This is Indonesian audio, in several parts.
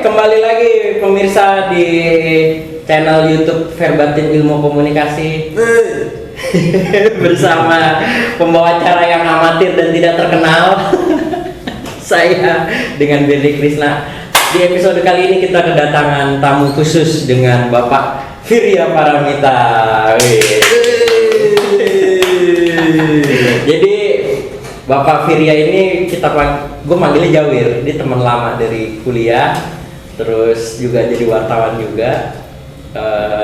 kembali lagi pemirsa di channel YouTube Verbatim Ilmu Komunikasi bersama pembawa acara yang amatir dan tidak terkenal. Saya dengan Benny Krisna. Di episode kali ini kita kedatangan tamu khusus dengan Bapak Virya Paramita. Jadi Bapak Virya ini gue manggilnya Jawir, dia teman lama dari kuliah, terus juga jadi wartawan juga.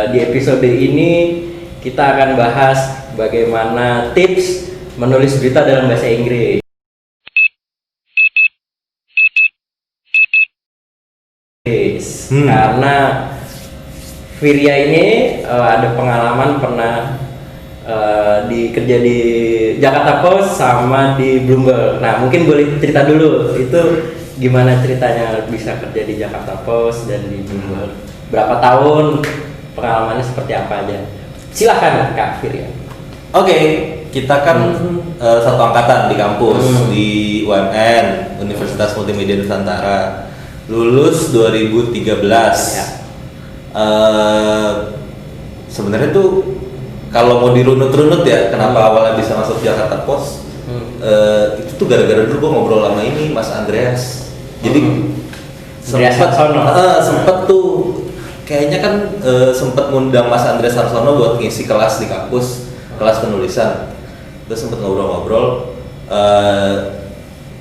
Di episode ini kita akan bahas bagaimana tips menulis berita dalam bahasa Inggris. Karena Virya ini ada pengalaman pernah kerja di Jakarta Post sama di Bloomberg. Nah, mungkin boleh cerita dulu itu gimana ceritanya bisa kerja di Jakarta Post dan di Bloomberg. Berapa tahun, pengalamannya seperti apa aja? Silahkan Kak Virya. Oke, kita kan satu angkatan di kampus di UMN, Universitas Multimedia Nusantara. Lulus 2013. Ya. Sebenarnya tuh kalau mau dirunut-runut ya, kenapa awalnya bisa masuk Jakarta Post? Itu tuh gara-gara dulu gue ngobrol sama ini Mas Andreas. Jadi sempet tuh kayaknya kan sempet ngundang Mas Andreas Harsono buat ngisi kelas di kampus, kelas penulisan. Terus sempet ngobrol-ngobrol.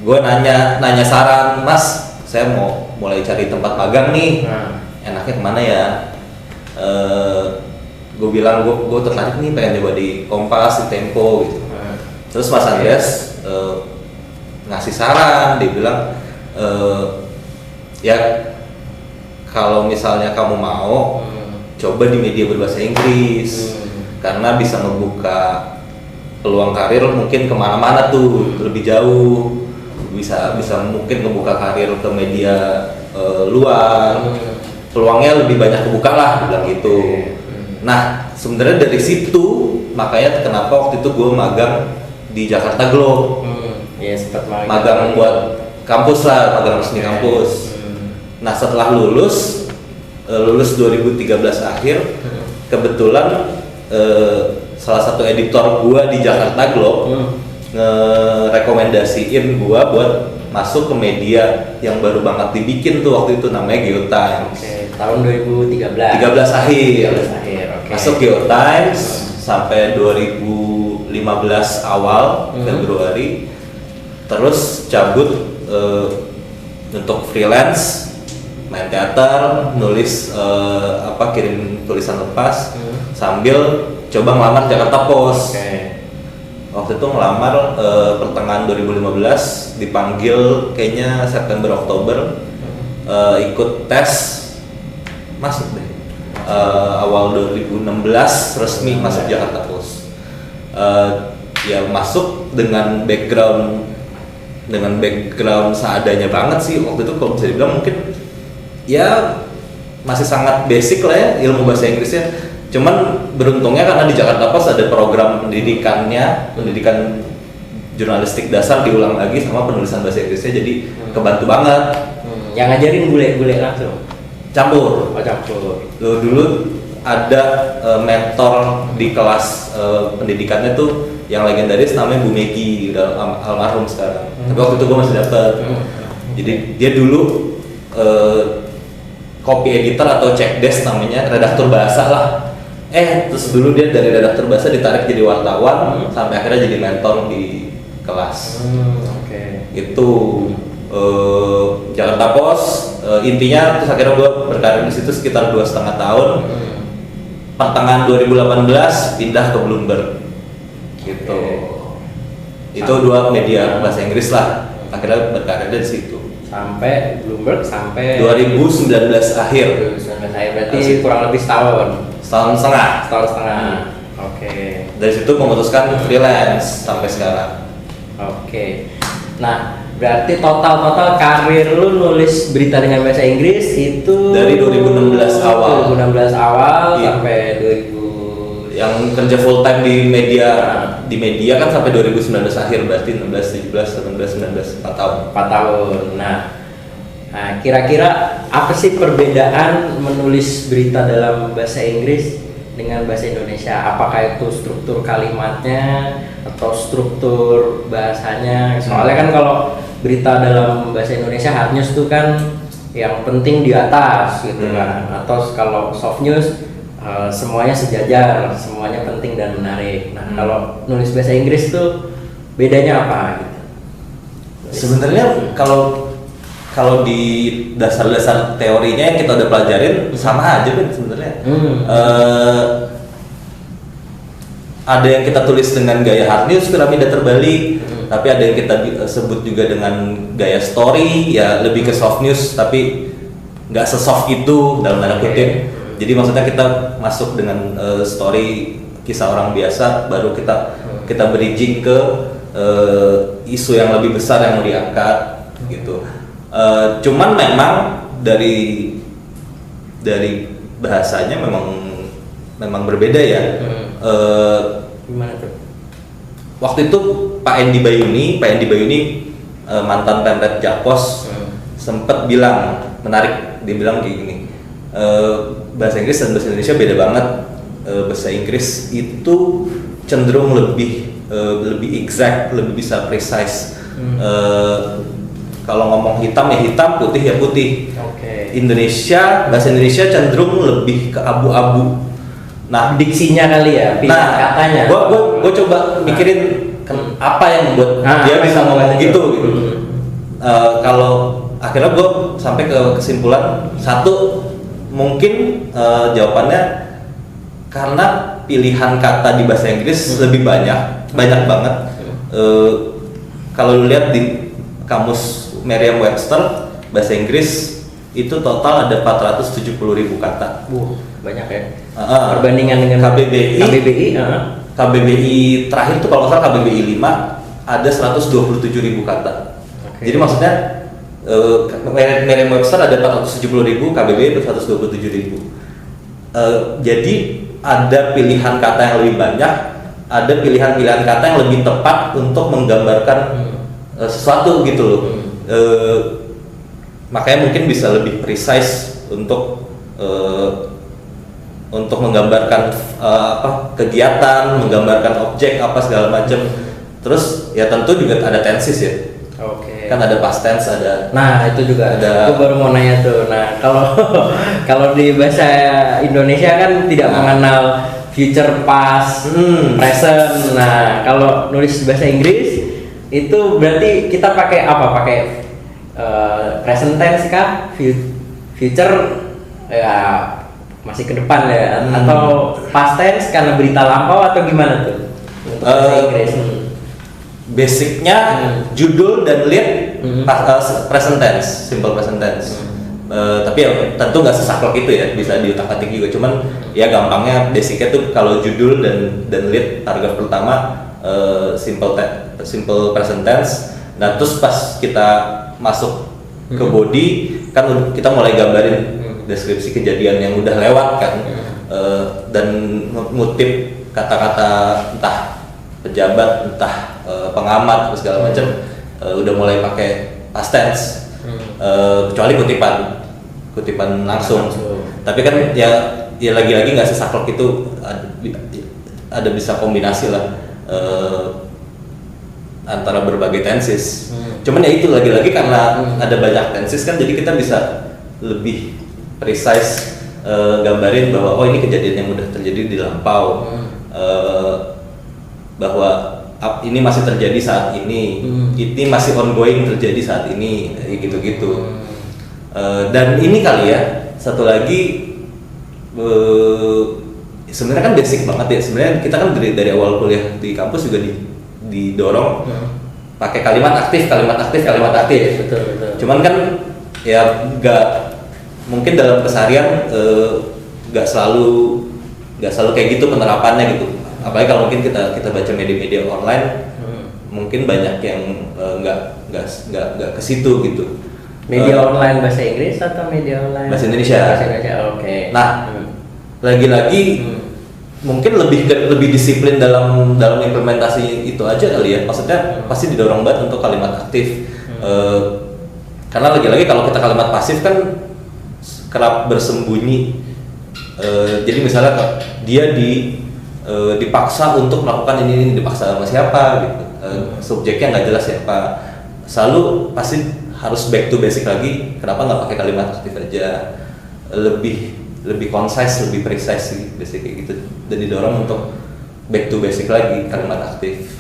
Gue nanya saran, Mas, saya mau mulai cari tempat magang nih. Enaknya kemana ya? Gue bilang gue tertarik nih pengen coba di Kompas, di Tempo gitu. Terus Mas Andreas ngasih saran, dia bilang ya kalau misalnya kamu mau coba di media berbahasa Inggris karena bisa membuka peluang karir mungkin kemana-mana tuh lebih jauh, bisa mungkin membuka karir ke media luar, peluangnya lebih banyak kebuka lah, bilang gitu. Nah, sebenarnya dari situ makanya kenapa waktu itu gue magang di Jakarta Globe. Sempat magang buat kampus lah, magang resmi kampus. Nah, setelah lulus 2013 akhir, kebetulan salah satu editor gue di Jakarta Globe ngerekomendasiin gue buat masuk ke media yang baru banget dibikin tuh waktu itu, namanya Geotimes. Tahun 2013 akhir. Masuk Geotimes sampai 2015 awal Februari, terus cabut untuk freelance, main teater, nulis kirim tulisan lepas sambil coba ngelamar Jakarta Post. Waktu itu ngelamar pertengahan 2015, dipanggil kayaknya September Oktober, ikut tes masuk deh. Awal 2016 resmi masuk Jakarta Post. Ya masuk dengan background seadanya banget sih waktu itu, kalau bisa dibilang mungkin ya masih sangat basic lah ya ilmu bahasa Inggrisnya. Cuman beruntungnya karena di Jakarta Post ada program pendidikan jurnalistik dasar diulang lagi sama penulisan bahasa Inggrisnya, jadi kebantu banget. Yang ngajarin bule langsung? Campur. Dulu ada mentor di kelas pendidikannya tuh yang legendaris, namanya Bu Megi, udah almarhum sekarang. Tapi waktu itu gue masih dapet. Jadi dia dulu copy editor atau check desk namanya, redaktur bahasa lah. Terus dulu dia dari redaktur bahasa ditarik jadi wartawan sampai akhirnya jadi mentor di kelas. Itu Jakarta Post. Intinya terus akhirnya gue berkarir di situ sekitar 2,5 tahun. Pertengahan 2018 pindah ke Bloomberg. Gitu. Itu dua media bahasa Inggris lah. Akhirnya berkarir dari situ. Sampai Bloomberg sampai 2019 akhir. 2019 akhir berarti kurang lebih setahun setengah. Dari situ memutuskan freelance sampai sekarang. Nah, berarti total karir lu nulis berita dengan bahasa Inggris itu dari 2016 awal iya. Sampai 2000 yang kerja full time di media kan sampai 2019 akhir, berarti 16, 17, 18, 19, 4 tahun. Nah, Nah, kira-kira apa sih perbedaan menulis berita dalam bahasa Inggris dengan bahasa Indonesia? Apakah itu struktur kalimatnya atau struktur bahasanya? Soalnya kan kalau berita dalam bahasa Indonesia hard news itu kan yang penting di atas gitu kan. Atau kalau soft news semuanya sejajar, semuanya penting dan menarik. Nah, kalau nulis bahasa Inggris tuh bedanya apa gitu? Sebenarnya kalau di dasar-dasar teorinya yang kita udah pelajarin sama aja kan sebenarnya. Ada yang kita tulis dengan gaya hard news, piramida terbalik, tapi ada yang kita sebut juga dengan gaya story, ya lebih ke soft news tapi nggak sesoft itu dalam tanda kutip. Jadi maksudnya kita masuk dengan story kisah orang biasa, baru kita bridging ke isu yang lebih besar yang mau diangkat gitu. Cuman memang dari bahasanya memang berbeda ya. Gimana tuh? Waktu itu Pak Endi Bayuni mantan Pemret Jakpos sempat bilang menarik, dia bilang kayak gini, bahasa Inggris dan bahasa Indonesia beda banget. Bahasa Inggris itu cenderung lebih exact, lebih bisa precise. Kalau ngomong hitam ya hitam, putih ya putih. Bahasa Indonesia cenderung lebih ke abu-abu. Nah, diksinya kali ya, pilihan katanya. Gue coba mikirin apa yang buat dia bisa ngomong gitu. Kalau akhirnya gue sampai ke kesimpulan satu, mungkin jawabannya karena pilihan kata di bahasa Inggris lebih banyak banget. Kalau lu lihat di kamus Merriam-Webster bahasa Inggris itu total ada 470.000 kata. Banyak ya. Perbandingan dengan KBBI terakhir tuh kalau nggak salah KBBI 5 ada 127.000 kata. Jadi maksudnya Merriam-Webster ada 470.000, KBBI 127.000. Jadi ada pilihan kata yang lebih banyak, ada pilihan-pilihan kata yang lebih tepat untuk menggambarkan sesuatu gitu loh. Makanya mungkin bisa lebih precise untuk menggambarkan kegiatan, menggambarkan objek apa segala macam. Terus ya tentu juga ada tenses ya. Kan ada past tense, ada. Nah, itu juga ada. Aku baru mau nanya tuh. Nah, kalau di bahasa Indonesia kan tidak mengenal future, past, present. Nah, kalau nulis bahasa Inggris itu berarti kita pakai apa? Pakai present tense kah? Future ya masih ke depan ya, atau past tense karena berita lampau atau gimana tuh untuk bahasa Inggris? Basicnya judul dan lead present tense, simple present tense. Tapi ya tentu nggak sesaklek itu ya, bisa diutak-atik juga. Cuman ya gampangnya basicnya tuh kalau judul dan lead paragraf pertama simple present tense. Nah terus pas kita masuk ke body kan kita mulai gambarin deskripsi kejadian yang udah lewat kan, dan ngutip kata-kata entah pejabat, entah pengamat atau segala macam, udah mulai pakai past tense, kecuali kutipan langsung. Tapi kan ya lagi-lagi nggak sesaklek itu, ada bisa kombinasi lah antara berbagai tenses. Cuman ya itu lagi-lagi karena ada banyak tenses kan, jadi kita bisa lebih precise gambarin bahwa oh ini kejadian yang udah terjadi di lampau, bahwa ini masih terjadi saat ini, ini masih ongoing terjadi saat ini, gitu-gitu. Dan ini kali ya satu lagi, sebenarnya kan basic banget ya. Sebenarnya kita kan dari awal kuliah di kampus juga didorong pakai kalimat aktif. Betul. Cuman kan ya mungkin dalam keseharian nggak selalu kayak gitu penerapannya gitu. Apalagi kalau mungkin kita baca media-media online, mungkin banyak yang nggak ke situ gitu. Media online bahasa Inggris atau media online bahasa Indonesia? Oke. Nah, lagi-lagi mungkin lebih disiplin dalam implementasi itu aja kali ya. Maksudnya pasti didorong banget untuk kalimat aktif. Karena lagi-lagi kalau kita kalimat pasif kan kerap bersembunyi. Jadi misalnya dia dipaksa untuk melakukan ini dipaksa sama siapa gitu. Subjeknya nggak jelas siapa. Selalu pasti harus back to basic lagi. Kenapa nggak pakai kalimat aktif aja? Lebih concise, lebih precise sih, basic kayak gitu. Dan didorong untuk back to basic lagi kalimat aktif.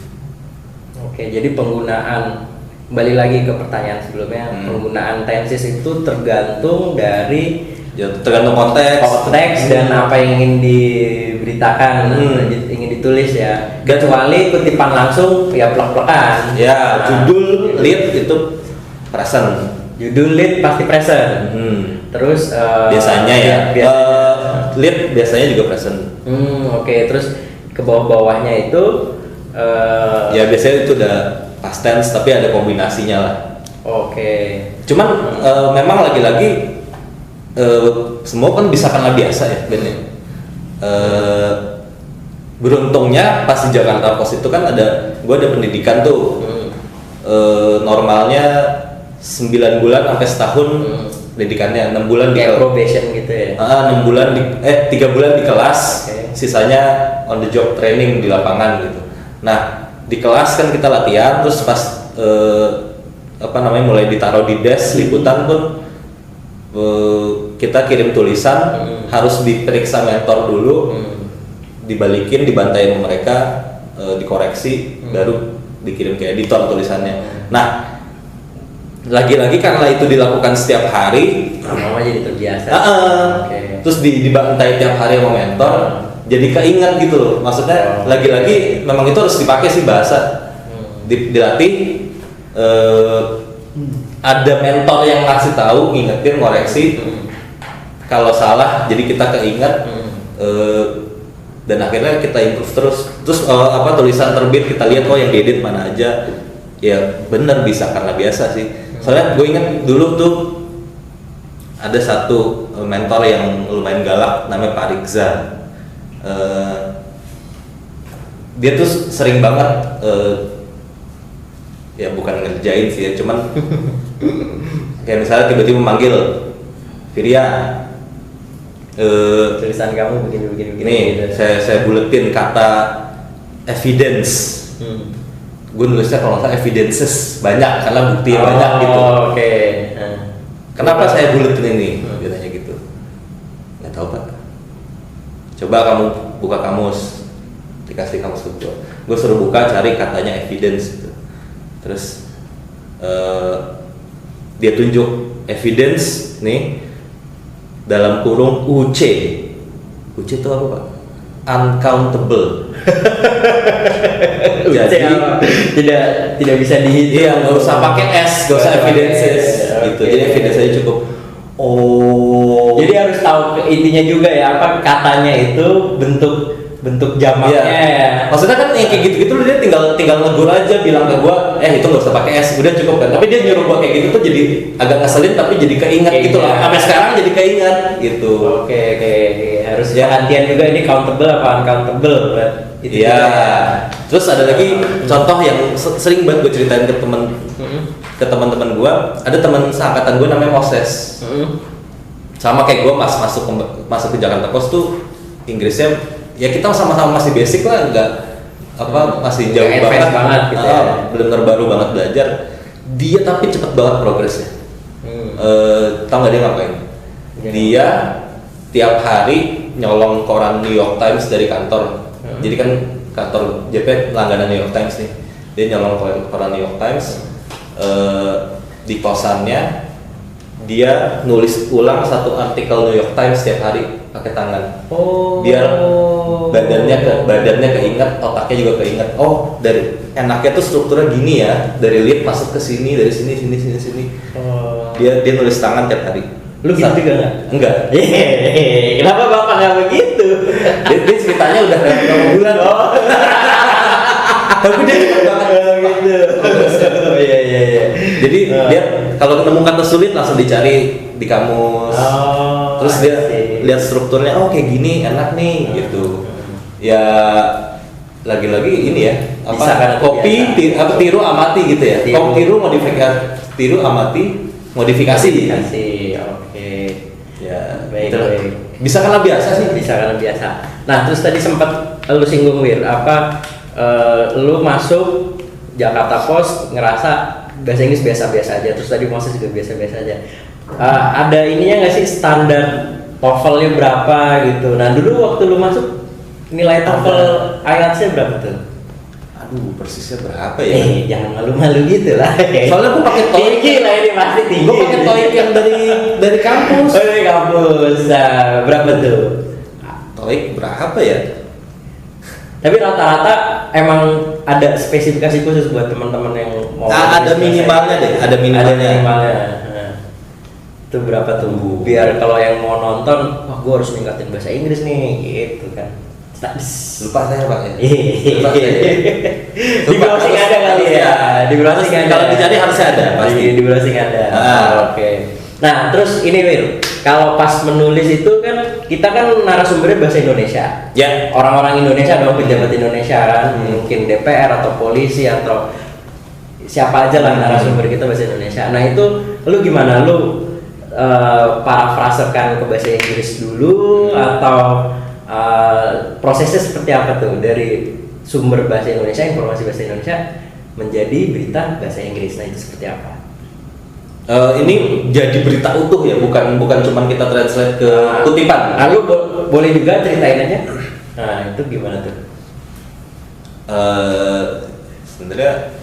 Oke, jadi penggunaan, kembali lagi ke pertanyaan sebelumnya, penggunaan tenses itu tergantung dari Tergantung konteks dan apa yang ingin diberitakan, ingin ditulis ya. Kecuali kutipan langsung ya plek-plekan. Ya, judul lead itu present. Judul lead pasti present. Terus biasanya lead biasanya juga present. Oke. Terus ke bawah-bawahnya itu ya biasanya itu udah past tense tapi ada kombinasinya lah. Oke. Cuman memang lagi-lagi semua kan bisa karena biasa ya Ben ya. Beruntungnya pas di Jakarta Post itu kan gua ada pendidikan tuh. Normalnya 9 bulan sampai setahun pendidikannya, 6 bulan kayak probation gitu ya. 6 bulan 3 bulan di kelas, sisanya on the job training di lapangan gitu. Nah, di kelas kan kita latihan, terus pas mulai ditaruh di desk liputan pun kita kirim tulisan, harus diperiksa mentor dulu, dibalikin, dibantai sama mereka, dikoreksi, baru dikirim ke editor tulisannya. Nah, lagi-lagi karena itu dilakukan setiap hari, lama-lama jadi terbiasa. Terus dibantai tiap hari sama mentor, jadi keinget gitu loh. Maksudnya lagi-lagi memang itu harus dipakai sih bahasa, dilatih. Ada mentor yang ngasih tahu, ngingetin, ngoreksi. Kalau salah, jadi kita keinget, dan akhirnya kita improve terus. Terus tulisan terbit kita lihat yang diedit mana aja. Ya bener bisa karena biasa sih. Soalnya gue inget dulu tuh ada satu mentor yang lumayan galak, namanya Pak Rikza. Dia tuh sering banget ya bukan ngerjain sih ya, cuman kayak misalnya tiba-tiba memanggil Firya, tulisan kamu begini nih gitu. saya buletin kata evidence. Gue nulisnya kalau nggak salah evidences banyak karena bukti banyak gitu. Kenapa saya buletin ini? Dia tanya gitu. Nggak tahu Pak. Coba kamu buka kamus, dikasih kamus ke gue. Gue suruh buka cari katanya evidence gitu. Terus dia tunjuk evidence nih dalam kurung UC. UC itu apa Pak? Uncountable. Jadi tidak bisa dihitung. Iya, nggak usah pakai S, nggak usah evidences gitu. Jadi evidence aja cukup. Jadi harus tahu intinya juga ya, apa katanya itu bentuk jamaknya ya. Maksudnya kan yang kayak gitu-gitu dia tinggal negur aja, bilang ke gua, itu nggak usah pakai S, udah cukup kan. Tapi dia nyuruh gua kayak gitu tuh jadi agak ngeselin tapi jadi keinget gitu loh. Sampai sekarang jadi keinget gitu. Oke. Harus gantian juga ini countable apa uncountable. Iya. Terus ada lagi contoh yang sering banget gue ceritain ke teman-teman gue. Ada teman seangkatan gue namanya Moses. Sama kayak gue masuk ke Jakarta Post tuh Inggrisnya ya kita sama-sama masih basic lah, masih jauh banget gitu ya. Benar-benar baru banget belajar. Dia tapi cepet banget progresnya. Tahu nggak dia ngapain? Dia tiap hari nyolong koran New York Times dari kantor. Jadi kan kantor JP langganan New York Times nih. Dia nyolong koran New York Times. Di kosannya dia nulis ulang satu artikel New York Times setiap hari pakai tangan. Biar badannya keinget, otaknya juga keinget. Dari enaknya tuh strukturnya gini ya. Dari lead masuk ke sini, dari sini. Dia nulis tangan tiap hari. Lu gitu juga nggak? Enggak. Kenapa bapak nggak begitu? Dia ceritanya udah berapa bulan. Tapi dia cepet banget gitu. Iya. Jadi dia kalau nemu kata sulit langsung dicari di kamus. Terus dia lihat strukturnya, kayak gini enak nih gitu. Ya lagi-lagi ini ya, Bisa, tiru amati gitu ya. Tiru modifikasi, tiru amati, modifikasi. Oke. Ya, Baik, gitu. baik. Bisa karena biasa sih. Bisa karena biasa. Nah, terus tadi sempat lu singgung Wir, lu masuk Jakarta Post ngerasa bahasa Inggris biasa-biasa aja, terus tadi Moses juga biasa-biasa aja. Ada ininya nggak sih standar TOEFL-nya berapa gitu? Nah, dulu waktu lu masuk nilai TOEFL IELTS-nya berapa tuh? Aduh, persisnya berapa ya? Jangan malu-malu gitu lah. Soalnya gue pakai TOEIC. Tinggi lah ini pasti tinggi. Gue pakai TOEIC yang dari kampus. Oh, dari kampus. Nah, berapa tuh? TOEIC berapa ya? Tapi rata-rata emang ada spesifikasi khusus buat teman-teman yang mau. Ada minimalnya deh, ada minimalnya. Nah, itu berapa tuh? Biar kalau yang mau nonton, wah gue harus ningkatin bahasa Inggris nih, gitu kan. Lupa saya Pak ya. Lupa saya. Di browsing ada kali ya. Di browsing ada. Kalau dicari harusnya ada pasti. Di browsing ada. Oke. Nah, terus ini Wir, kalau pas menulis itu kan kita kan narasumbernya bahasa Indonesia. Ya. Orang-orang Indonesia dong, pejabat Indonesia kan, mungkin DPR atau polisi atau siapa aja lah narasumber kita bahasa Indonesia. Nah, itu lu gimana? Lu parafrasekan ke bahasa Inggris dulu atau prosesnya seperti apa tuh dari sumber bahasa Indonesia, informasi bahasa Indonesia menjadi berita bahasa Inggris? Nah, itu seperti apa? Ini jadi berita utuh ya, bukan cuma kita translate ke kutipan. Lalu boleh juga ceritain aja. Nah, itu gimana tuh? Sebenarnya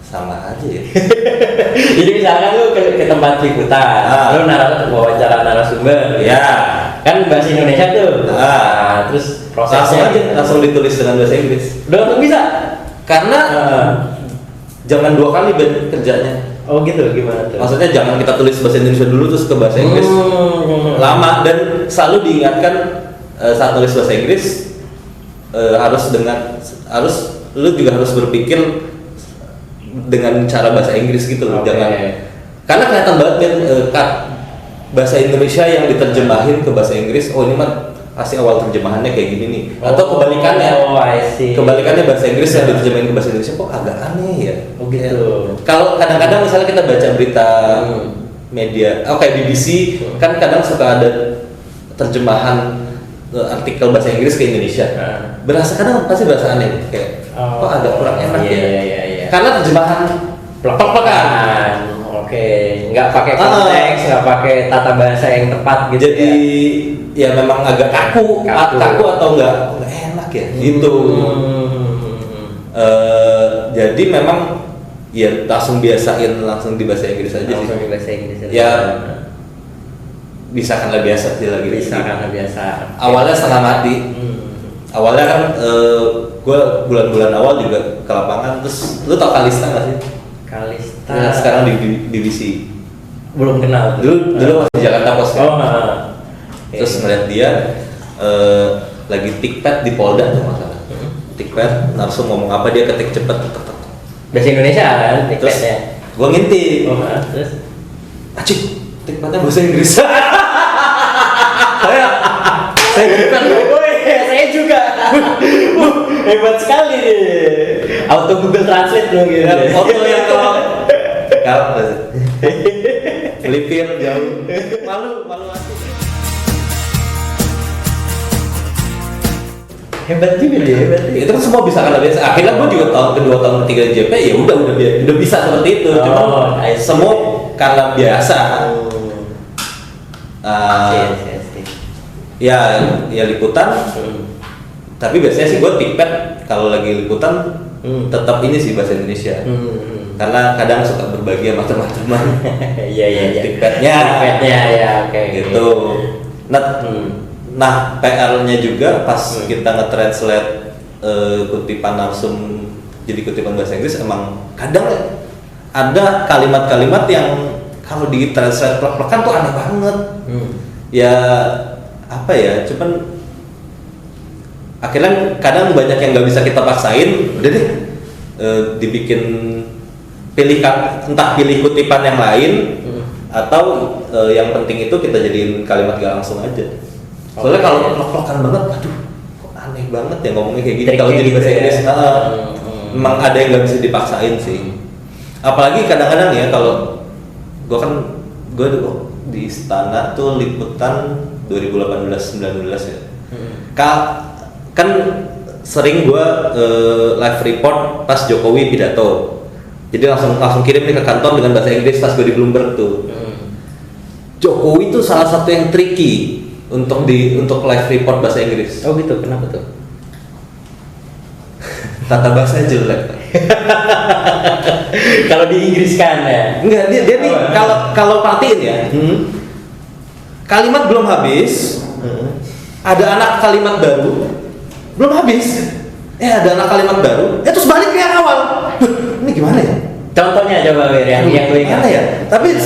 sama aja ya. Jadi misalkan lu ke tempat liputan, lu wawancara narasumber, ya, kan bahasa Indonesia tuh. Terus prosesnya langsung ditulis dengan bahasa Inggris. Udah langsung bisa? Karena jangan dua kali kerjanya. Oh gitu, gimana tuh? Maksudnya jangan kita tulis bahasa Indonesia dulu terus ke bahasa Inggris. Lama, dan selalu diingatkan saat tulis bahasa Inggris harus lu juga harus berpikir dengan cara bahasa Inggris gitu loh. Jangan, karena kelihatan banget kan bahasa Indonesia yang diterjemahin ke bahasa Inggris. Oh, ini mah pasti awal terjemahannya kayak gini nih. Atau kebalikannya. Kebalikannya bahasa Inggris yang diterjemahin ke bahasa Indonesia kok agak aneh ya. Oh gitu. Kalau kadang-kadang misalnya kita baca berita media, kayak BBC kan kadang suka ada terjemahan artikel bahasa Inggris ke Indonesia. Berasa kadang pasti berasa aneh kayak kok agak kurang enak ya. Karena terjemahan plek-plekan. Oke, nggak pakai konteks, nggak pakai tata bahasa yang tepat gitu. Jadi ya memang agak kaku atau nggak enak ya gitu. Jadi memang ya langsung biasain langsung di bahasa Inggris aja langsung sih. di bahasa Inggris aja. Ya bisa karena biasa sih lagi. Bisa karena biasa. Awalnya setengah mati. Awalnya kan gue bulan-bulan awal juga ke lapangan, terus lu tau Kalista nggak sih? Kalista. Ya, sekarang di BBC. Belum kenal. Dulu masih di Jakarta Post kan. Terus ngeliat dia lagi tikpad di Polda tuh masalah. Tikpad, langsung ngomong apa dia ketik cepet. Bahasa Indonesia kan tikpadnya. Gue ngintip. Terus Acik, tikpadnya bahasa Inggris. saya juga. Hebat sekali nih. Auto Google Translate loh gitu. Auto yang kalau Filipin jauh. Malu aku. Hebat juga dia, hebat. Itu kan semua bisa karena biasa. Akhirnya gue juga kedua tahun ketiga di JP ya udah bisa seperti itu. Cuma semua karena biasa. Ya liputan. Tapi biasanya sih gue tikpad kalau lagi liputan tetap ini sih bahasa Indonesia. Karena kadang suka berbagi sama teman-teman. Iya. Tikpadnya ya, oke. Gitu. Nah, PR-nya juga pas kita nge-translate kutipan narsum jadi kutipan bahasa Inggris, emang kadang ada kalimat-kalimat yang kalau di-translate plek-plekan tuh aneh banget. Ya apa ya, cuman akhirnya kadang banyak yang nggak bisa kita paksain, udah deh dibikin entah pilih kutipan yang lain atau yang penting itu kita jadiin kalimat gak langsung aja. Soalnya kalau plek-plekan banget, aduh kok aneh banget ya ngomongnya kayak gini kalau jadi bahasa Inggris. Memang ada yang nggak bisa dipaksain sih. Apalagi kadang-kadang ya kalau gue di istana tuh liputan 2018-19 ya. Kan sering gue live report pas Jokowi pidato. Jadi langsung kirim nih ke kantor dengan bahasa Inggris pas gue di Bloomberg tuh. Jokowi tuh salah satu yang tricky untuk live report bahasa Inggris. Oh gitu, kenapa tuh? Tata bahasanya jelek. Kalau di Inggris kan ya? Enggak, dia nih kalau perhatiin ya, kalimat belum habis, ada anak kalimat baru, belum habis, ada anak kalimat baru, terus balik ke yang awal. Ini gimana ya? Contohnya coba Wir yang gue ingat. Gimana ya? Tapi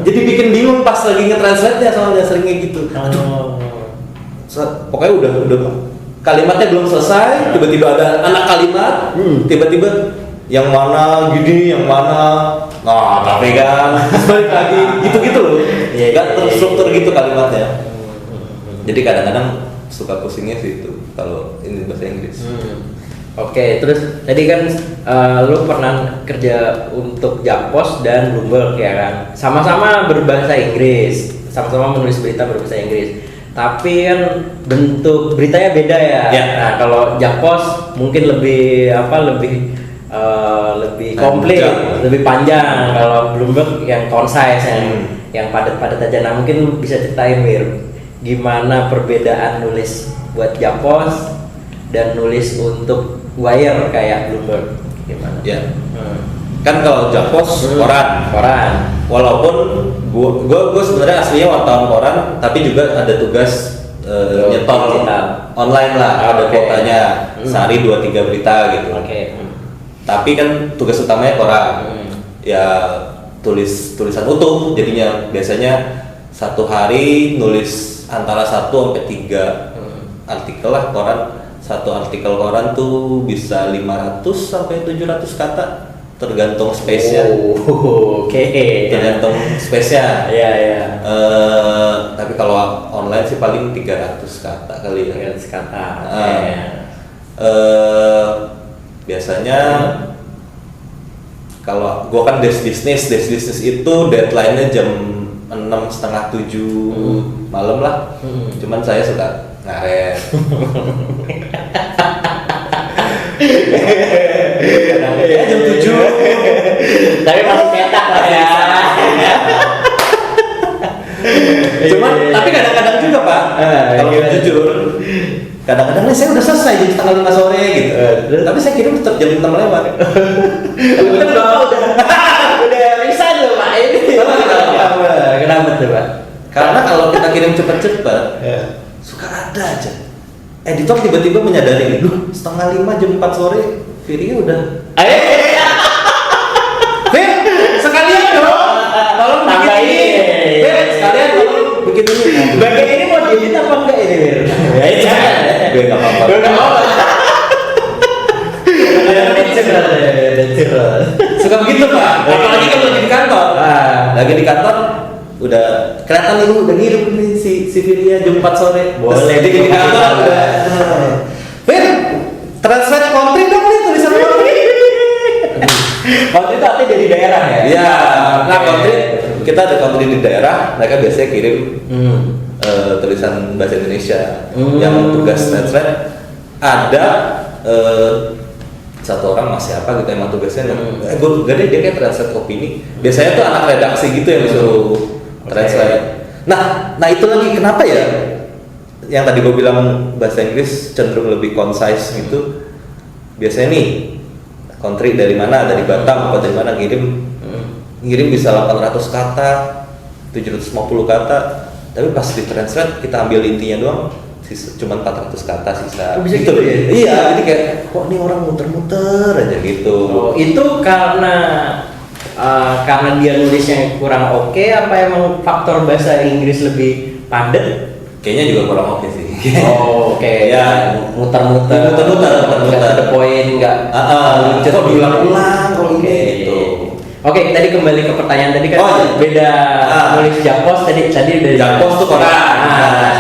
jadi bikin bingung pas lagi nge-translate-nya soalnya sering kayak gitu. Pokoknya udah kalimatnya belum selesai, tiba-tiba ada anak kalimat, tiba-tiba yang mana gini, yang mana, tapi kan balik lagi, gitu loh, nggak terstruktur gitu kalimatnya. Jadi kadang-kadang suka pusingnya sih itu kalau ini bahasa Inggris. Oke, terus tadi kan lu pernah kerja untuk Jakpos dan Bloomberg ya kan, sama-sama berbahasa Inggris, sama-sama menulis berita berbahasa Inggris. Tapi kan bentuk beritanya beda ya. Nah, kalau Jakpos mungkin lebih komplit, lebih panjang. Kalau Bloomberg yang concise, yang padat-padat aja. Nah, mungkin lu bisa ceritain Wir, gimana perbedaan nulis buat Jakpos dan nulis untuk wire kayak Bloomberg, gimana? Ya. Kan kalau Jakpos koran. Walaupun gue sebenarnya aslinya wartawan koran, tapi juga ada tugas nyetor online lah, ada kuotanya sehari 2-3 berita gitu. Tapi kan tugas utamanya koran. Ya tulisan utuh, jadinya biasanya satu hari nulis antara 1 sampai 3 artikel lah koran. Satu artikel koran tuh bisa 500 sampai 700 kata. Tergantung space-nya. Tergantung space-nya. Tapi kalau online sih paling 300 kata kali ya. 300 kata. Biasanya kalau gua kan desk business itu deadline-nya jam 6:30-7 malam lah. Cuman saya suka ngaret. Jam 7 tapi masih cetak lah ya. Cuman tapi kadang-kadang juga Pak, kalau jujur kadang-kadang nih saya udah selesai jam 4:30 sore gitu, tapi saya kirim tetap jam 6 lewat. udah resign loh Pak ini. Kenapa tuh Pak? Karena kalau kita kirim cepat-cepat suka ada aja editor tiba-tiba menyadari, 4:30 jam 4 sore Firly udah sekalian dong, tolong bikin ini. Sekalian tolong bikin ini. Bagian ini mau diedit apa enggak ini Wir? Jangan. Gue nggak apa-apa. Suka begitu Pak. Apalagi kalau lagi di kantor. Lagi di kantor udah kelihatan nih udah ngirim nih si Firly jam 4 sore. Boleh di kantor udah. Fir, translate kontri dong nih tulisan kontri. Kontri itu artinya dari daerah ya? Iya. Nah kontri kita ada kontri di daerah, mereka biasanya kirim tulisan bahasa Indonesia. Yang tugas translate ada satu orang masih apa gitu emang tugasnya. Gue gak deh dia kayak translate opini. Biasanya tuh anak redaksi gitu yang disuruh translate. Nah itu lagi kenapa ya? Yang tadi gue bilang bahasa Inggris cenderung lebih concise gitu. Biasanya nih country dari mana, dari Batam apa dari mana ngirim bisa 800 kata, 750 kata. Tapi pas di translate kita ambil intinya doang, cuma 400 kata sisa. Bisa gitu ya? Iya, jadi kayak kok ini orang muter-muter aja gitu. Itu karena dia nulisnya kurang oke, apa emang faktor bahasa Inggris lebih padat? Kayaknya juga kurang oke sih. Oke. Ya, muter-muter. Muter-muter. Ada poin enggak? Kok diulang-ulang kalau gitu. Oke, tadi kembali ke pertanyaan tadi kan beda nulis Jakpos tadi dari Jakpos tuh koran.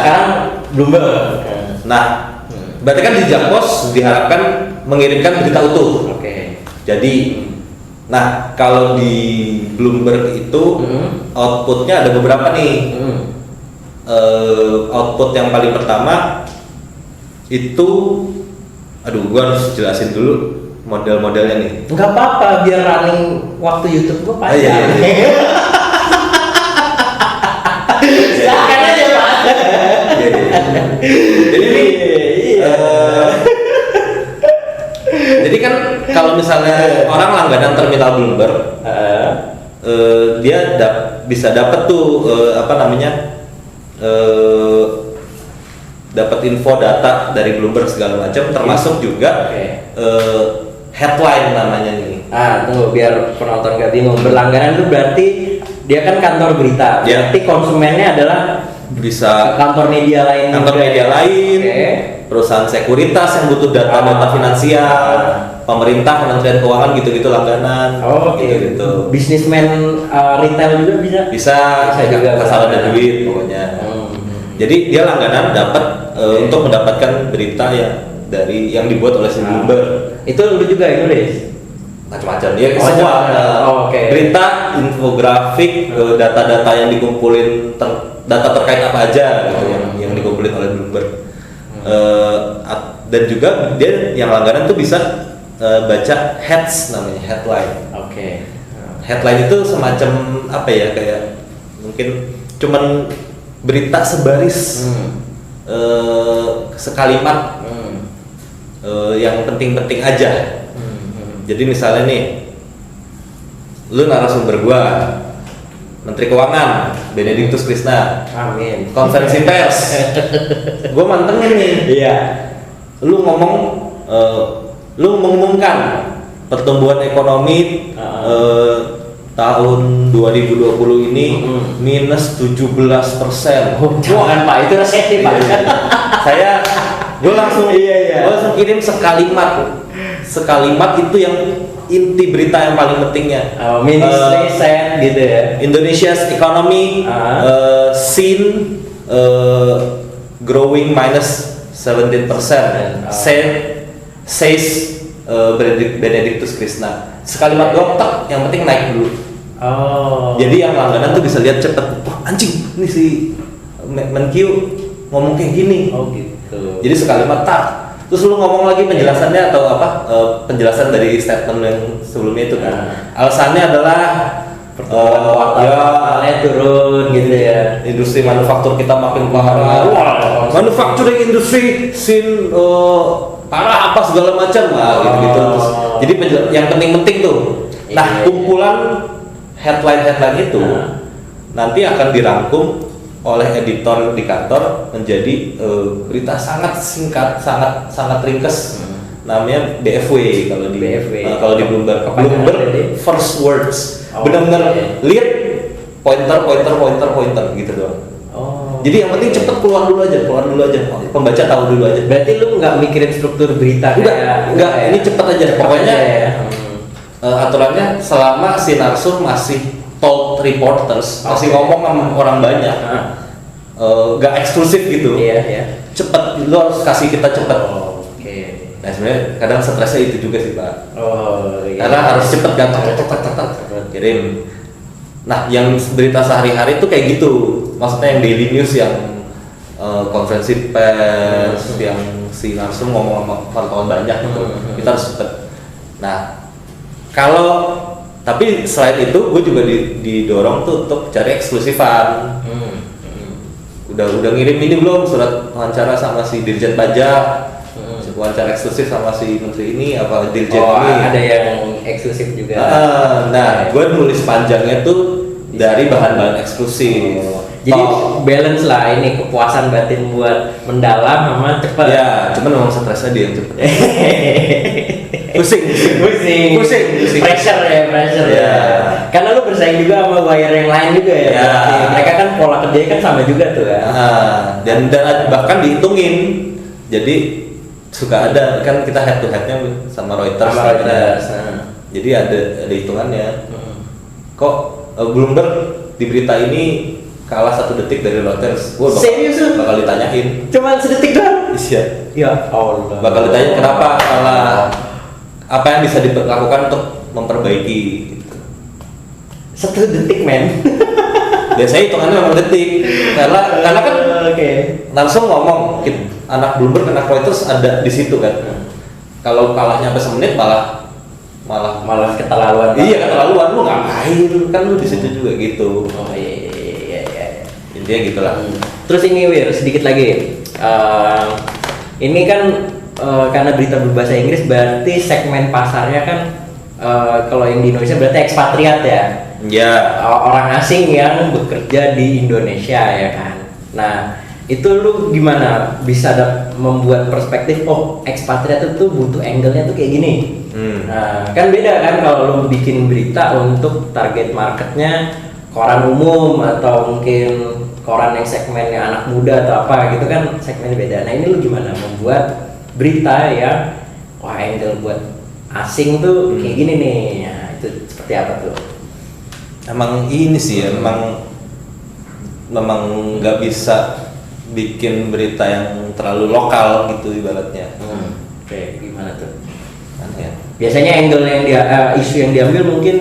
Sekarang Bloomberg. Nah, berarti kan di Jakpos diharapkan mengirimkan berita utuh. Oke. Jadi Nah, kalau di Bloomberg itu outputnya ada beberapa nih. Output yang paling pertama itu, aduh, gua harus jelasin dulu model-modelnya nih. Nggak apa-apa, biar running waktu YouTube gua panjang. Iya. Silakan aja Pak. Jadi kan kalau misalnya orang langganan terminal Bloomberg, dia bisa dapat tuh dapat info data dari Bloomberg segala macam, termasuk juga headline namanya nih. Tuh biar penonton gak bingung, berlangganan itu berarti dia kan kantor berita, berarti konsumennya adalah bisa kantor media lain, perusahaan sekuritas yang butuh data-data finansial, pemerintah, kementerian keuangan gitu-gitu langganan. Gitu. Bisnismen retail juga bisa juga asal ada duit pokoknya. Jadi dia langganan dapat untuk mendapatkan berita dari yang dibuat oleh si Bloomberg. Itu lu juga nulis? Macam-macam dia semua berita, infografik, data-data yang dikumpulin, data terkait apa aja gitu yang dikumpulin oleh Bloomberg. Dan juga dia yang langganan tuh bisa baca heads, namanya headline. Headline itu semacam apa ya, kayak mungkin cuman berita sebaris, sekalimat, yang penting-penting aja. Jadi misalnya nih, lu narasumber gua, Menteri Keuangan Benedictus Krishna, amin, konferensi pers, gua mantengin nih. Iya. Lu lu mengumumkan pertumbuhan ekonomi tahun 2020 ini minus 17%. Jangan Pak, itu resepnya Pak. Gue langsung kirim sekalimat itu yang inti berita yang paling pentingnya. Ministry said gitu ya. Indonesia's economy seen growing minus 17%. Says Benedictus Krishna. Sekalimat dokter, yang penting naik dulu. Jadi yang langganan tuh bisa lihat cepet. Wah anjing, ini si Menkyu ngomong kayak gini. Gitu. Jadi sekalimat tak. Terus lu ngomong lagi penjelasannya atau apa? Penjelasan dari statement yang sebelumnya itu kan. Alasannya adalah turun gitu ya. Industri manufaktur kita makin parah. Manufacturing industry sin parah apa segala macam gitu. Terus, jadi yang penting-penting tuh. Nah, kumpulan headline itu nanti akan dirangkum oleh editor di kantor menjadi berita sangat singkat, sangat ringkes. Namanya BFW kalau di kalau di Bloomberg first words. Benar-benar lihat pointer gitu doang. Jadi yang penting cepet keluar dulu aja. Pembaca tahu dulu aja. Berarti lu nggak mikirin struktur berita? Enggak. Ini cepet aja. Pokoknya aturannya selama si narsum masih told reporters, masih ngomong sama orang banyak, nggak eksklusif gitu. Cepet, lu harus kasih kita cepet. Nah sebenarnya kadang stresnya itu juga sih Pak. Karena harus cepet kan, kirim. Nah yang berita sehari-hari itu kayak gitu, maksudnya yang daily news, yang konferensi pers, yang si narsum ngomong sama wartawan banyak gitu, kita harus cepet. Nah tapi selain itu gue juga didorong tuh untuk cari eksklusifan. Udah ngirim ini belum surat wawancara sama si Dirjen Pajak, wawancara eksklusif sama si menteri ini apa Dirjen ini. Ada yang eksklusif juga. Gue nulis panjangnya tuh dari bahan-bahan eksklusif. Jadi balance lah ini, kepuasan batin buat mendalam sama cepet. Ya, cuman memang stresnya dia yang cepet. pusing. Pressure ya. Karena lu bersaing juga sama buyer yang lain juga ya. Mereka kan pola kerjanya kan sama juga tuh ya. Dan bahkan dihitungin. Jadi suka ada kan kita head to headnya sama Reuters. Jadi ada hitungannya. Kok Bloomberg di berita ini kalah 1 detik dari Reuters? Serius lu? Bakal ditanyain. Cuma sedetik doang? Iya. Ya Allah. Bakal ditanya kenapa kalah. Apa yang bisa dilakukan untuk memperbaiki gitu. 1 detik men. Biasanya hitungannya memang detik karena kan langsung ngomong anak Bloomberg, anak Reuters ada di situ kan. Kalau kalahnya sampai semenit malah keterlaluan. Iya, keterlaluan, lu ngapain kan, lu di situ juga gitu. Oh iya. Intinya gitulah. Terus ini Wir, sedikit lagi. Ini kan karena berita berbahasa Inggris berarti segmen pasarnya kan kalau yang di Indonesia berarti ekspatriat ya. Ya. Orang asing yang bekerja di Indonesia ya kan. Nah, itu lu gimana bisa membuat perspektif ekspatriat itu butuh angle-nya tuh kayak gini. Nah, kan beda kan kalau lu bikin berita untuk target marketnya koran umum atau mungkin koran yang segmennya anak muda atau apa gitu kan, segmennya beda. Nah, ini lu gimana membuat berita yang angle buat asing tuh kayak gini nih. Nah, itu seperti apa tuh? Emang ini sih ya, memang nggak bisa bikin berita yang terlalu lokal gitu ibaratnya. Oke, gimana tuh? Ya. Biasanya angle yang isu yang diambil mungkin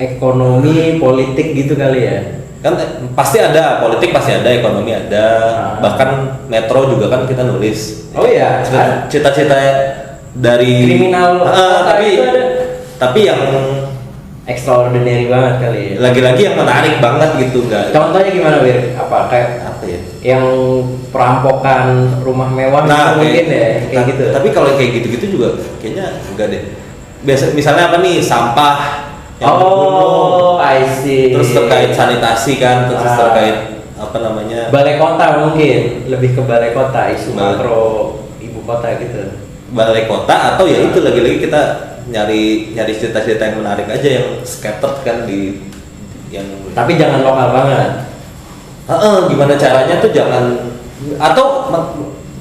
ekonomi, politik gitu kali ya. Kan pasti ada politik, pasti ada ekonomi ada, bahkan Metro juga kan kita nulis. Oh iya, cita-cita dari kriminal tapi yang extraordinary banget kali ya. Lagi-lagi yang menarik banget gitu enggak. Contohnya gimana Wir? Kayak apa ya? Yang perampokan rumah mewah mungkin ya kayak gitu. Tapi kalau kayak gitu-gitu juga kayaknya enggak deh. Biasa misalnya apa nih, sampah yang I see. Terus terkait sanitasi kan, terus terkait apa namanya? Balai kota mungkin, lebih ke balai kota, isu makro ibu kota gitu. Balai kota atau ya itu lagi-lagi kita nyari cerita-cerita yang menarik aja, yang scattered kan di yang. Tapi jangan lokal banget. Gimana caranya tuh jangan, atau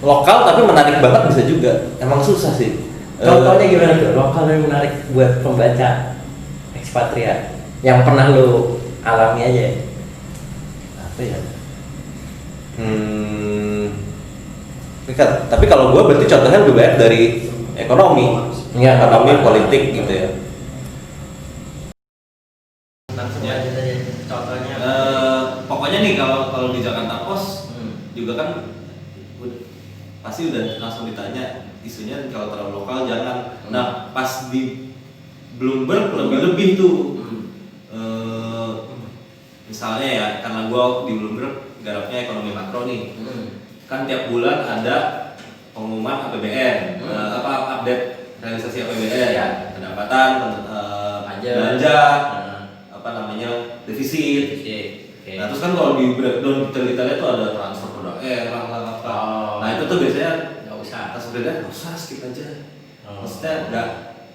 lokal tapi menarik banget bisa juga. Emang susah sih. Contohnya gimana tuh lokal yang menarik buat pembaca ekspatriat yang pernah lu alami aja? Apa ya? Tapi kalau gua berarti contohnya lebih banyak dari ekonomi. Ya, ekonomi, politik gitu ya. Contohnya. Pokoknya nih kalau di Jakarta Post juga kan pasti udah langsung ditanya isunya, kalau terlalu lokal jangan. Nah, pas di Bloomberg lebih tuh. Misalnya ya, karena gua di Bloomberg garapnya ekonomi makro nih. Kan tiap bulan ada pengumuman APBN, update realisasi APBN, pendapatan, belanja, apa namanya, defisit. Nah, terus kan kalau di breakdown detail-detailnya tuh ada transfer ke daerah lah apa. Nah, itu tuh biasanya nggak usah skip aja. Maksudnya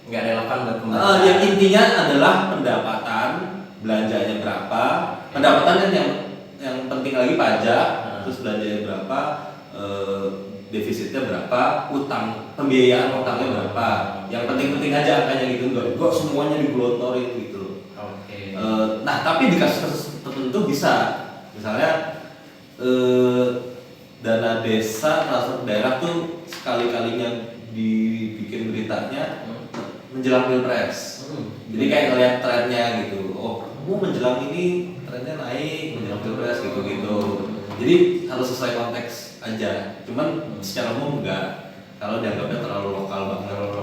nggak relevan buat pembahasan. Yang intinya adalah pendapatan, belanjanya berapa, pendapatan kan yang penting lagi pajak, terus belanjanya berapa, defisitnya berapa, pembiayaan utangnya berapa. Yang penting-penting aja angkanya gitu, enggak semuanya digelontorin gitu. Nah, tapi di kasus tertentu bisa, misalnya dana desa transfer ke daerah tuh sekali-kalinya dibikin beritanya menjelang pilpres. Jadi kayak ngeliat trennya gitu. Menjelang ini trennya naik, menjelang pilpres gitu-gitu. Jadi harus sesuai konteks aja. Cuman secara umum enggak. Kalau dianggapnya terlalu lokal banget.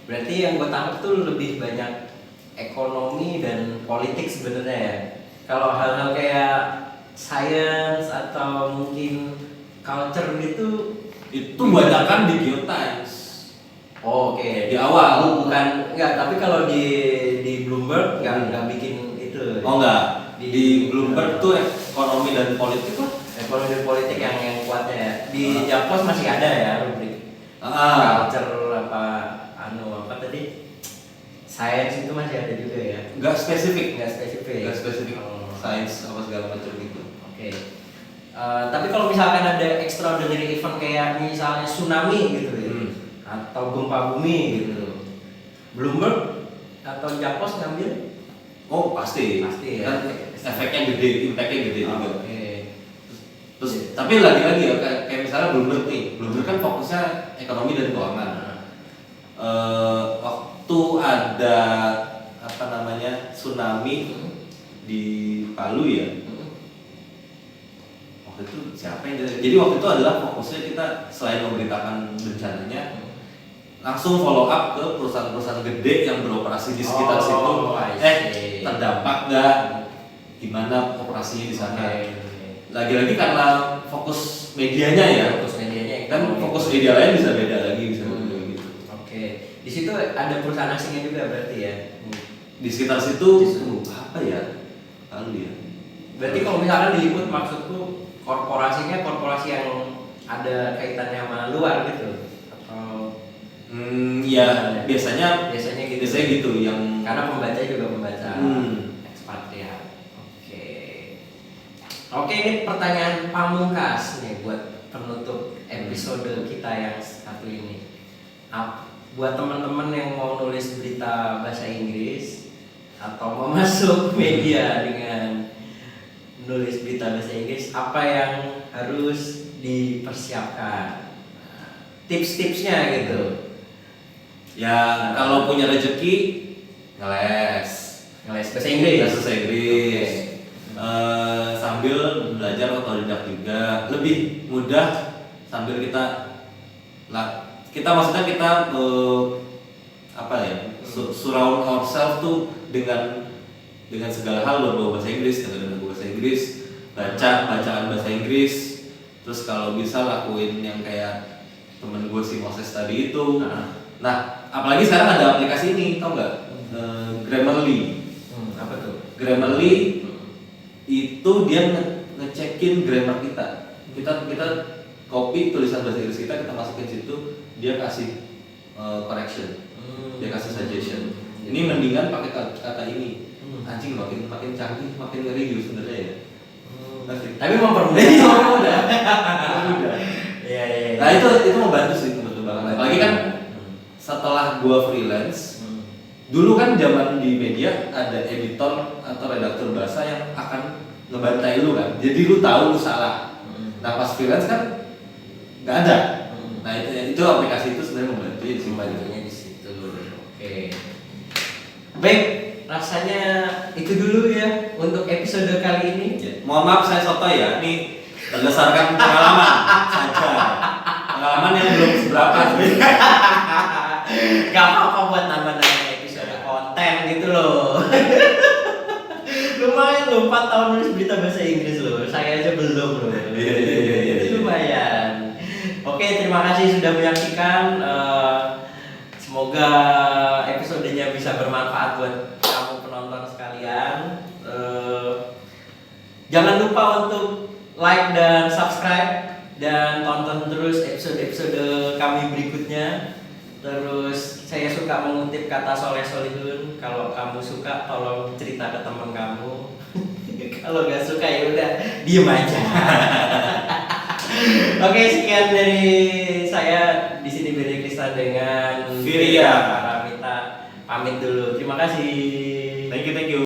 Berarti yang gue tangkap tuh lebih banyak ekonomi dan politik sebenarnya ya. Kalau hal-hal kayak science atau mungkin culture gitu itu banyakan di Geotimes. Di awal bukan enggak, tapi kalau di Bloomberg enggak bikin itu. Enggak. Di Bloomberg tuh ekonomi dan politik lah. Ekonomi dan politik yang kuatnya ya. Di Jakpos masih ada ya rubrik. Culture apa tadi? Science itu masih ada juga ya. Enggak spesifik. Science apa segala macam gitu. Tapi kalau misalkan ada extraordinary event kayak misalnya tsunami gitu ya, atau gempa bumi gitu, Bloomberg atau Jakpos ngambil? Pasti ya. Kan efeknya gede, impactnya gede juga. Terus tapi lagi-lagi ya kayak misalnya Bloomberg kan fokusnya ekonomi dan keuangan. Waktu waktu ada apa namanya tsunami di Palu ya. Waktu itu siapa yang jadi waktu itu adalah fokusnya kita selain memberitakan bencananya langsung follow up ke perusahaan-perusahaan gede yang beroperasi di sekitar situ. Terdampak nggak? Gimana operasinya di sana? Lagi-lagi karena fokus medianya ya. Kan fokus media lain bisa beda lagi bisa beda gitu. Di situ ada perusahaan asingnya juga berarti ya. Di sekitar situ apa ya? Lalu ya. Berarti kalau misalkan diliput maksudku korporasinya korporasi yang ada kaitannya sama luar gitu atau ya biasanya gitu yang karena pembaca juga membaca ekspatriat. Oke, ini pertanyaan pamungkas nih buat penutup episode kita yang satu ini. Buat teman-teman yang mau nulis berita bahasa Inggris atau mau masuk media dengan nulis berita bahasa Inggris, apa yang harus dipersiapkan? Tips-tipsnya gitu. Ya, kalau punya rezeki ngeles bahasa Inggris. Sambil belajar otodidak juga lebih mudah sambil kita maksudnya kita surround ourselves tuh dengan segala hal berbau bahasa Inggris, dengan bahasa Inggris, bacaan bahasa Inggris, terus kalau bisa lakuin yang kayak temen gue si Moses tadi itu. Nah, apalagi sekarang ada aplikasi ini, tau nggak? Grammarly. Apa tuh? Grammarly itu dia ngecekin grammar kita. Kita copy tulisan bahasa Inggris kita masukin situ, dia kasih correction, dia kasih suggestion. Ini mendingan pakai kata ini. Anjing makin canggih, makin ngeri gitu sebenarnya ya. Tapi mempermudah. Iya. Nah itu membantu sih betul banget. Apalagi kan setelah gua freelance, dulu kan zaman di media ada editor atau redaktur bahasa yang akan ngebantai lu kan. Jadi lu tahu lu salah. Nah pas freelance kan nggak ada. Nah itu aplikasi itu sebenarnya membantu di situ. Oke. Baik, rasanya itu dulu ya untuk episode kali ini. Mohon maaf saya sotoy ya. Ini berdasarkan pengalaman saja. Pengalaman yang belum seberapa sebenarnya. Gak apa-apa buat nambah-nambah episode konten gitu loh. Lumayan loh, 4 tahun nulis berita bahasa Inggris loh. Saya aja belum loh. Iya. Lumayan. Oke, terima kasih sudah menyaksikan. Semoga episodenya bisa bermanfaat buat kamu penonton sekalian. Jangan lupa untuk like dan subscribe dan tonton terus episode-episode kami berikutnya. Terus saya suka mengutip kata Soleh Solihun, kalau kamu suka tolong cerita ke teman kamu. Kalau nggak suka ya udah diem aja. Oke, sekian dari saya di sini Beri Kristan dengan Virya Paramita pamit dulu. Terima kasih.